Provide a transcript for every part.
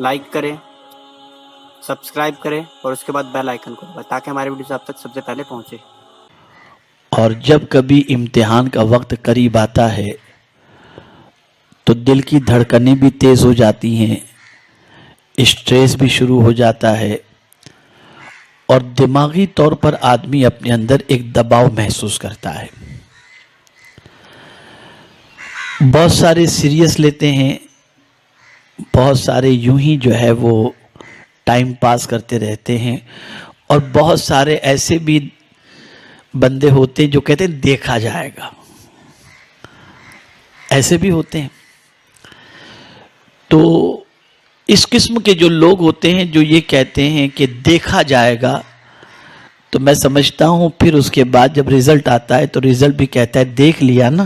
Like کریں، subscribe کریں اور اس کے بعد بیل آئیکن کو دبائیں تاکہ ہماری ویڈیوز آپ تک سب سے پہلے پہنچے۔ اور جب کبھی امتحان کا وقت قریب آتا ہے تو دل کی دھڑکنیں بھی تیز ہو جاتی ہیں، اسٹریس بھی شروع ہو جاتا ہے اور دماغی طور پر آدمی اپنے اندر ایک دباؤ محسوس کرتا ہے۔ بہت سارے سیریس لیتے ہیں، بہت سارے یوں ہی جو ہے وہ ٹائم پاس کرتے رہتے ہیں، اور بہت سارے ایسے بھی بندے ہوتے ہیں جو کہتے ہیں دیکھا جائے گا، ایسے بھی ہوتے ہیں۔ تو اس قسم کے جو لوگ ہوتے ہیں جو یہ کہتے ہیں کہ دیکھا جائے گا، تو میں سمجھتا ہوں پھر اس کے بعد جب رزلٹ آتا ہے تو رزلٹ بھی کہتا ہے دیکھ لیا نا۔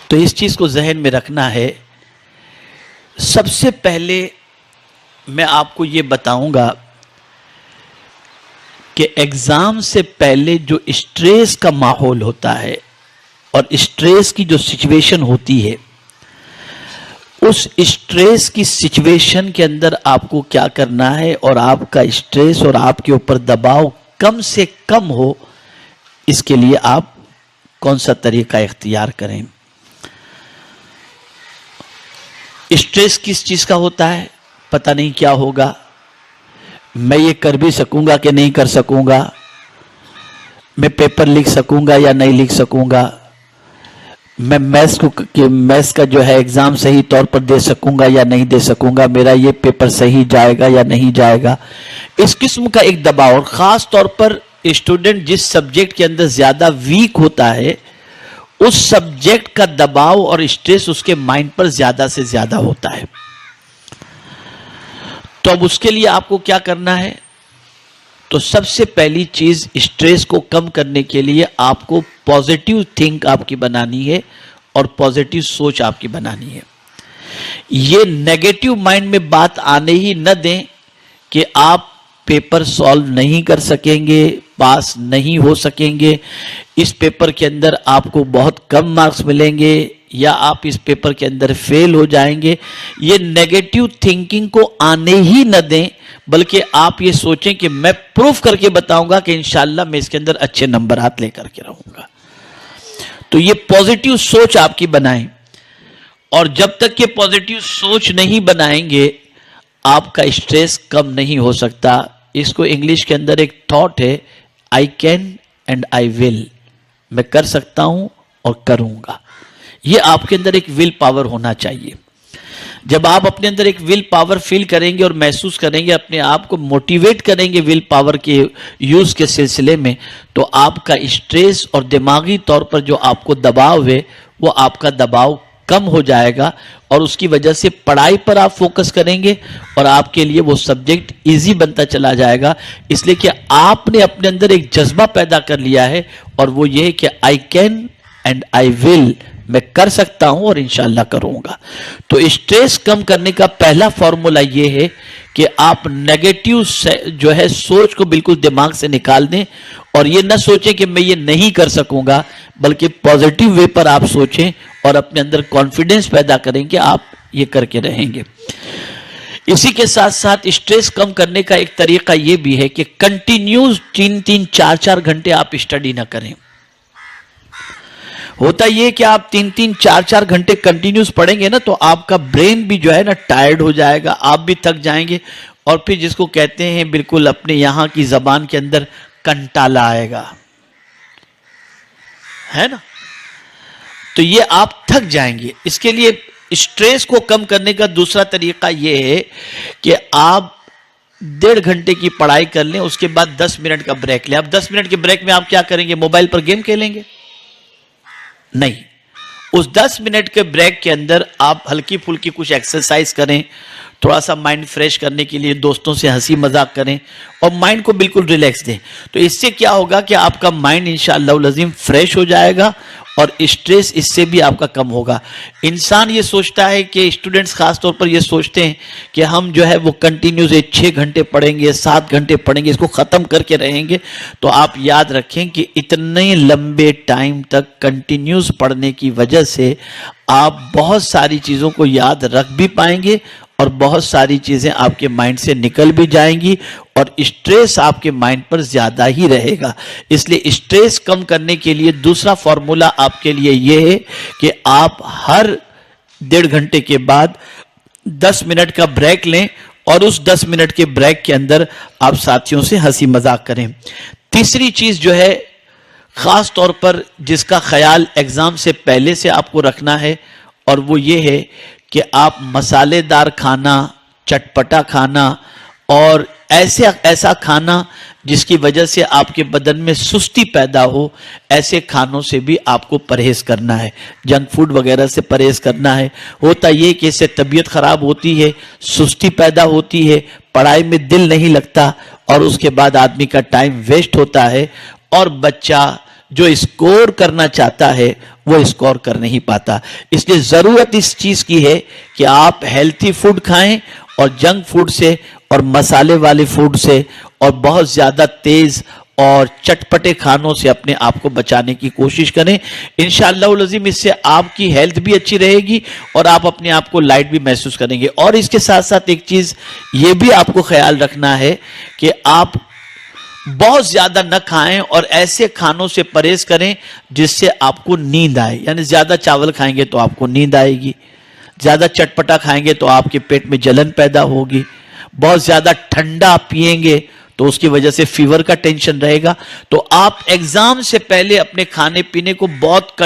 تو اس چیز کو ذہن میں رکھنا ہے۔ سب سے پہلے میں آپ کو یہ بتاؤں گا کہ ایگزام سے پہلے جو اسٹریس کا ماحول ہوتا ہے اور اسٹریس کی جو سچویشن ہوتی ہے، اس اسٹریس کی سچویشن کے اندر آپ کو کیا کرنا ہے اور آپ کا اسٹریس اور آپ کے اوپر دباؤ کم سے کم ہو، اس کے لیے آپ کون سا طریقہ اختیار کریں۔ اسٹریس کس چیز کا ہوتا ہے؟ پتہ نہیں کیا ہوگا، میں یہ کر بھی سکوں گا کہ نہیں کر سکوں گا، میں پیپر لکھ سکوں گا یا نہیں لکھ سکوں گا، میں میتھس کا جو ہے ایگزام صحیح طور پر دے سکوں گا یا نہیں دے سکوں گا، میرا یہ پیپر صحیح جائے گا یا نہیں جائے گا۔ اس قسم کا ایک دباؤ، اور خاص طور پر اسٹوڈنٹ جس سبجیکٹ کے اندر زیادہ ویک ہوتا ہے اس سبجیکٹ کا دباؤ اور اسٹریس اس کے مائنڈ پر زیادہ سے زیادہ ہوتا ہے۔ تو اب اس کے لیے آپ کو کیا کرنا ہے؟ تو سب سے پہلی چیز اسٹریس کو کم کرنے کے لیے آپ کو پازیٹیو تھنک آپ کی بنانی ہے اور پازیٹیو سوچ آپ کی بنانی ہے۔ یہ نیگیٹو مائنڈ میں بات آنے ہی نہ دیں کہ آپ پیپر سالو نہیں کر سکیں گے، پاس نہیں ہو سکیں گے، اس پیپر کے اندر آپ کو بہت کم مارکس ملیں گے، یا آپ اس پیپر کے اندر فیل ہو جائیں گے۔ یہ نیگیٹو تھنکنگ کو آنے ہی نہ دیں، بلکہ آپ یہ سوچیں کہ میں پروف کر کے بتاؤں گا کہ انشاءاللہ میں اس کے اندر اچھے نمبرات لے کر کے رہوں گا۔ تو یہ پازیٹیو سوچ آپ کی بنائیں، اور جب تک کہ پازیٹیو سوچ نہیں بنائیں گے آپ کا اسٹریس کم نہیں ہو سکتا۔ اس کو انگلش کے اندر ایک تھاٹ ہے، آئی کین اینڈ آئی ول، میں کر سکتا ہوں اور کروں گا۔ یہ آپ کے اندر ایک ول پاور ہونا چاہیے۔ جب آپ اپنے اندر ایک ول پاور فیل کریں گے اور محسوس کریں گے، اپنے آپ کو موٹیویٹ کریں گے ول پاور کے یوز کے سلسلے میں، تو آپ کا اسٹریس اور دماغی طور پر جو آپ کو دباؤ ہے وہ آپ کا دباؤ کم ہو جائے گا، اور اس کی وجہ سے پڑھائی پر آپ فوکس کریں گے اور آپ کے لیے وہ سبجیکٹ ایزی بنتا چلا جائے گا، اس لیے کہ آپ نے اپنے اندر ایک جذبہ پیدا کر لیا ہے، اور وہ یہ ہے کہ آئی کین اینڈ آئی ول، میں کر سکتا ہوں اور انشاءاللہ کروں گا۔ تو اسٹریس کم کرنے کا پہلا فارمولا یہ ہے کہ آپ نیگیٹو جو ہے سوچ کو بالکل دماغ سے نکال دیں، اور یہ نہ سوچیں کہ میں یہ نہیں کر سکوں گا، بلکہ پازیٹیو وے پر آپ سوچیں اور اپنے اندر کانفیڈنس پیدا کریں کہ آپ یہ کر کے رہیں گے۔ اسی کے ساتھ ساتھ اسٹریس کم کرنے کا ایک طریقہ یہ بھی ہے کہ کنٹینیوز 3-3 4-4 گھنٹے آپ اسٹڈی نہ کریں۔ ہوتا یہ کہ آپ 3-3 4-4 گھنٹے کنٹینیوز پڑھیں گے نا، تو آپ کا برین بھی جو ہے نا ٹائرڈ ہو جائے گا، آپ بھی تھک جائیں گے، اور پھر جس کو کہتے ہیں بالکل اپنے یہاں کی زبان کے اندر کنٹالا آئے گا، ہے نا؟ تو یہ آپ تھک جائیں گے۔ اس کے لیے اسٹریس کو کم کرنے کا دوسرا طریقہ یہ ہے کہ آپ 1.5 گھنٹے کی پڑھائی کر لیں، اس کے بعد 10 منٹ کا بریک لیں۔ اب 10 منٹ کے بریک میں آپ کیا کریں گے؟ موبائل پر گیم کھیلیں گے؟ نہیں، اس 10 منٹ کے بریک کے اندر آپ ہلکی پھلکی کچھ ایکسرسائز کریں، تھوڑا سا مائنڈ فریش کرنے کے لیے دوستوں سے ہنسی مذاق کریں اور مائنڈ کو بالکل ریلیکس دیں. تو اس سے کیا ہوگا کہ آپ کا مائنڈ انشاءاللہ العظیم فریش ہو جائے گا اور اسٹریس اس سے بھی آپ کا کم ہوگا. انسان یہ سوچتا ہے کہ اسٹوڈنٹس خاص طور پر یہ سوچتے ہیں کہ ہم جو ہے وہ کنٹینیوز 6 گھنٹے پڑھیں گے, 7 گھنٹے پڑھیں گے, اس کو ختم کر کے رہیں گے. تو آپ یاد رکھیں کہ اتنے لمبے ٹائم تک کنٹینیوز پڑھنے کی وجہ سے آپ بہت ساری چیزوں کو یاد رکھ بھی پائیں گے اور بہت ساری چیزیں آپ کے مائنڈ سے نکل بھی جائیں گی اور اسٹریس آپ کے مائنڈ پر زیادہ ہی رہے گا. اس لیے اسٹریس کم کرنے کے لیے دوسرا فارمولا آپ کے لیے یہ ہے کہ آپ ہر 1.5 گھنٹے کے بعد 10 منٹ کا بریک لیں اور اس 10 منٹ کے بریک کے اندر آپ ساتھیوں سے ہنسی مذاق کریں. تیسری چیز جو ہے خاص طور پر جس کا خیال ایگزام سے پہلے سے آپ کو رکھنا ہے اور وہ یہ ہے کہ آپ مسالے دار کھانا, چٹپٹا کھانا اور ایسا کھانا جس کی وجہ سے آپ کے بدن میں سستی پیدا ہو, ایسے کھانوں سے بھی آپ کو پرہیز کرنا ہے. جنک فوڈ وغیرہ سے پرہیز کرنا ہے. ہوتا یہ کہ اس سے طبیعت خراب ہوتی ہے, سستی پیدا ہوتی ہے, پڑھائی میں دل نہیں لگتا اور اس کے بعد آدمی کا ٹائم ویسٹ ہوتا ہے اور بچہ جو اسکور کرنا چاہتا ہے وہ اسکور کر نہیں پاتا. اس لیے ضرورت اس چیز کی ہے کہ آپ ہیلتھی فوڈ کھائیں اور جنک فوڈ سے اور مسالے والے فوڈ سے اور بہت زیادہ تیز اور چٹپٹے کھانوں سے اپنے آپ کو بچانے کی کوشش کریں. انشاءاللہ العظیم اس سے آپ کی ہیلتھ بھی اچھی رہے گی اور آپ اپنے آپ کو لائٹ بھی محسوس کریں گے. اور اس کے ساتھ ساتھ ایک چیز یہ بھی آپ کو خیال رکھنا ہے کہ آپ بہت زیادہ نہ کھائیں اور ایسے کھانوں سے پرہیز کریں جس سے آپ کو نیند آئے. یعنی زیادہ چاول کھائیں گے تو آپ کو نیند آئے گی, زیادہ چٹپٹا کھائیں گے تو آپ کے پیٹ میں جلن پیدا ہوگی, بہت زیادہ ٹھنڈا پئیں گے تو اس کی وجہ سے فیور کا ٹینشن رہے گا. تو آپ ایگزام سے پہلے اپنے کھانے پینے کو بہت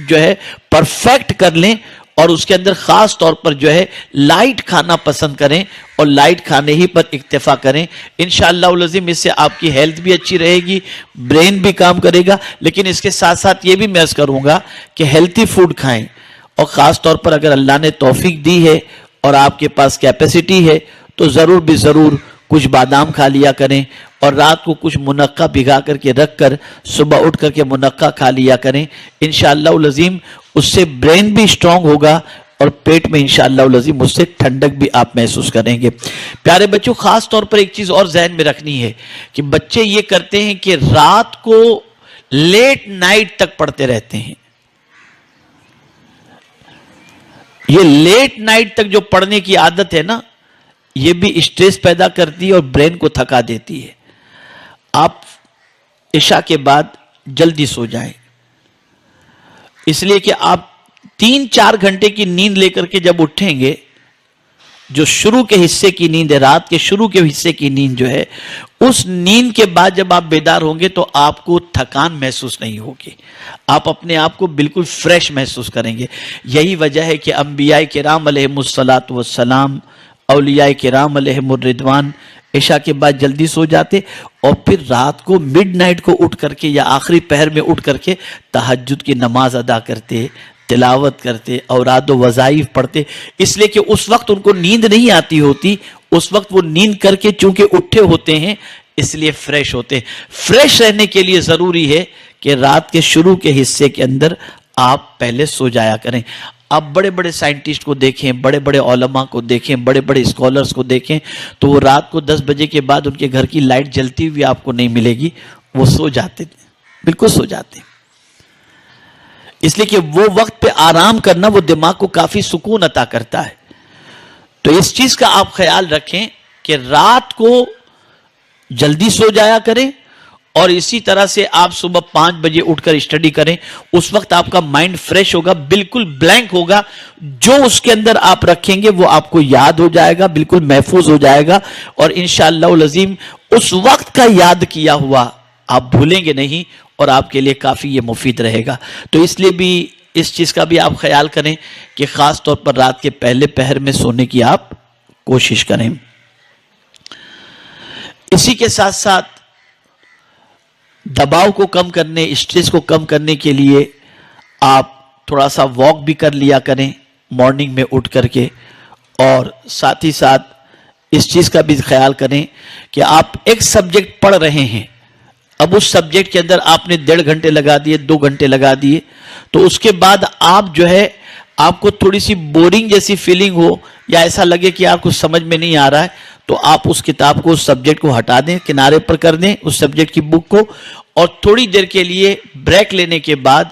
جو ہے پرفیکٹ کر لیں اور اس کے اندر خاص طور پر جو ہے لائٹ کھانا پسند کریں اور لائٹ کھانے ہی پر اکتفا کریں. انشاءاللہ العظیم اس سے آپ کی ہیلتھ بھی اچھی رہے گی, برین بھی کام کرے گا. لیکن اس کے ساتھ ساتھ یہ بھی میں عرض کروں گا کہ ہیلتھی فوڈ کھائیں اور خاص طور پر اگر اللہ نے توفیق دی ہے اور آپ کے پاس کیپیسٹی ہے تو ضرور بھی ضرور کچھ بادام کھا لیا کریں اور رات کو کچھ منقع بھگا کر کے رکھ کر صبح اٹھ کر کے منقع کھا لیا کریں. انشاءاللہ العظیم اس سے برین بھی اسٹرانگ ہوگا اور پیٹ میں انشاءاللہ العظیم اس سے ٹھنڈک بھی آپ محسوس کریں گے. پیارے بچوں, خاص طور پر ایک چیز اور ذہن میں رکھنی ہے کہ بچے یہ کرتے ہیں کہ رات کو لیٹ نائٹ تک پڑھتے رہتے ہیں. یہ لیٹ نائٹ تک جو پڑھنے کی عادت ہے نا, یہ بھی اسٹریس پیدا کرتی ہے اور برین کو تھکا دیتی ہے. آپ عشاء کے بعد جلدی سو جائیں, اس لیے کہ آپ 3-4 گھنٹے کی نیند لے کر کے جب اٹھیں گے, جو شروع کے حصے کی نیند ہے, رات کے شروع کے حصے کی نیند جو ہے, اس نیند کے بعد جب آپ بیدار ہوں گے تو آپ کو تھکان محسوس نہیں ہوگی, آپ اپنے آپ کو بالکل فریش محسوس کریں گے. یہی وجہ ہے کہ انبیاء کرام علیہم الصلاۃ والسلام, اولیاء کرام علیہم الرضوان عشاء کے بعد جلدی سو جاتے اور پھر رات کو مڈ نائٹ کو اٹھ کر کے یا آخری پہر میں اٹھ کر کے تہجد کی نماز ادا کرتے, تلاوت کرتے, اوراد و وظائف پڑھتے. اس لیے کہ اس وقت ان کو نیند نہیں آتی ہوتی, اس وقت وہ نیند کر کے چونکہ اٹھے ہوتے ہیں اس لیے فریش ہوتے ہیں. فریش رہنے کے لیے ضروری ہے کہ رات کے شروع کے حصے کے اندر آپ پہلے سو جایا کریں. آپ بڑے بڑے سائنٹسٹ کو دیکھیں, بڑے بڑے علماء کو دیکھیں, بڑے بڑے اسکالرز کو دیکھیں تو وہ رات کو 10 بجے کے بعد ان کے گھر کی لائٹ جلتی ہوئی آپ کو نہیں ملے گی, وہ سو جاتے, بالکل سو جاتے. اس لیے کہ وہ وقت پہ آرام کرنا وہ دماغ کو کافی سکون عطا کرتا ہے. تو اس چیز کا آپ خیال رکھیں کہ رات کو جلدی سو جایا کریں اور اسی طرح سے آپ صبح 5 بجے اٹھ کر اسٹڈی کریں. اس وقت آپ کا مائنڈ فریش ہوگا, بالکل بلینک ہوگا, جو اس کے اندر آپ رکھیں گے وہ آپ کو یاد ہو جائے گا, بالکل محفوظ ہو جائے گا اور انشاءاللہ العظیم اس وقت کا یاد کیا ہوا آپ بھولیں گے نہیں اور آپ کے لیے کافی یہ مفید رہے گا. تو اس لیے بھی اس چیز کا بھی آپ خیال کریں کہ خاص طور پر رات کے پہلے پہر میں سونے کی آپ کوشش کریں. اسی کے ساتھ ساتھ دباؤ کو کم کرنے, اسٹریس کو کم کرنے کے لیے آپ تھوڑا سا واک بھی کر لیا کریں مارننگ میں اٹھ کر کے, اور ساتھ ہی ساتھ اس چیز کا بھی خیال کریں کہ آپ ایک سبجیکٹ پڑھ رہے ہیں, اب اس سبجیکٹ کے اندر آپ نے 1.5 گھنٹے لگا دیے, 2 گھنٹے لگا دیے, تو اس کے بعد آپ جو ہے آپ کو تھوڑی سی بورنگ جیسی فیلنگ ہو یا ایسا لگے کہ آپ کو سمجھ میں نہیں آ رہا ہے, تو آپ اس کتاب کو, اس سبجیکٹ کو ہٹا دیں, کنارے پر کر دیں اس سبجیکٹ کی بک کو, اور تھوڑی دیر کے لیے بریک لینے کے بعد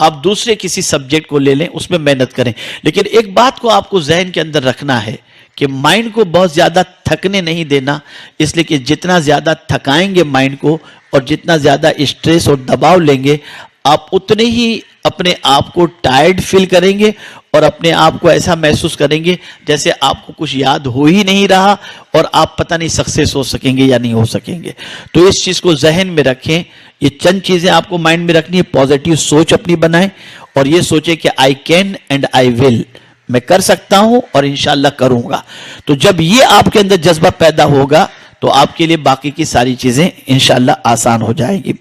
آپ دوسرے کسی سبجیکٹ کو لے لیں, اس میں محنت کریں. لیکن ایک بات کو آپ کو ذہن کے اندر رکھنا ہے کہ مائنڈ کو بہت زیادہ تھکنے نہیں دینا, اس لیے کہ جتنا زیادہ تھکائیں گے مائنڈ کو اور جتنا زیادہ اسٹریس اور دباؤ لیں گے, آپ اتنے ہی اپنے آپ کو ٹائرڈ فیل کریں گے اور اپنے آپ کو ایسا محسوس کریں گے جیسے آپ کو کچھ یاد ہو ہی نہیں رہا اور آپ پتہ نہیں سکسیس ہو سکیں گے یا نہیں ہو سکیں گے. تو اس چیز کو ذہن میں رکھیں, یہ چند چیزیں آپ کو مائنڈ میں رکھنی ہے. پازیٹیو سوچ اپنی بنائیں اور یہ سوچیں کہ آئی کین اینڈ آئی ول, میں کر سکتا ہوں اور انشاءاللہ کروں گا. تو جب یہ آپ کے اندر جذبہ پیدا ہوگا تو آپ کے لیے باقی کی ساری چیزیں انشاءاللہ آسان ہو جائیں گی.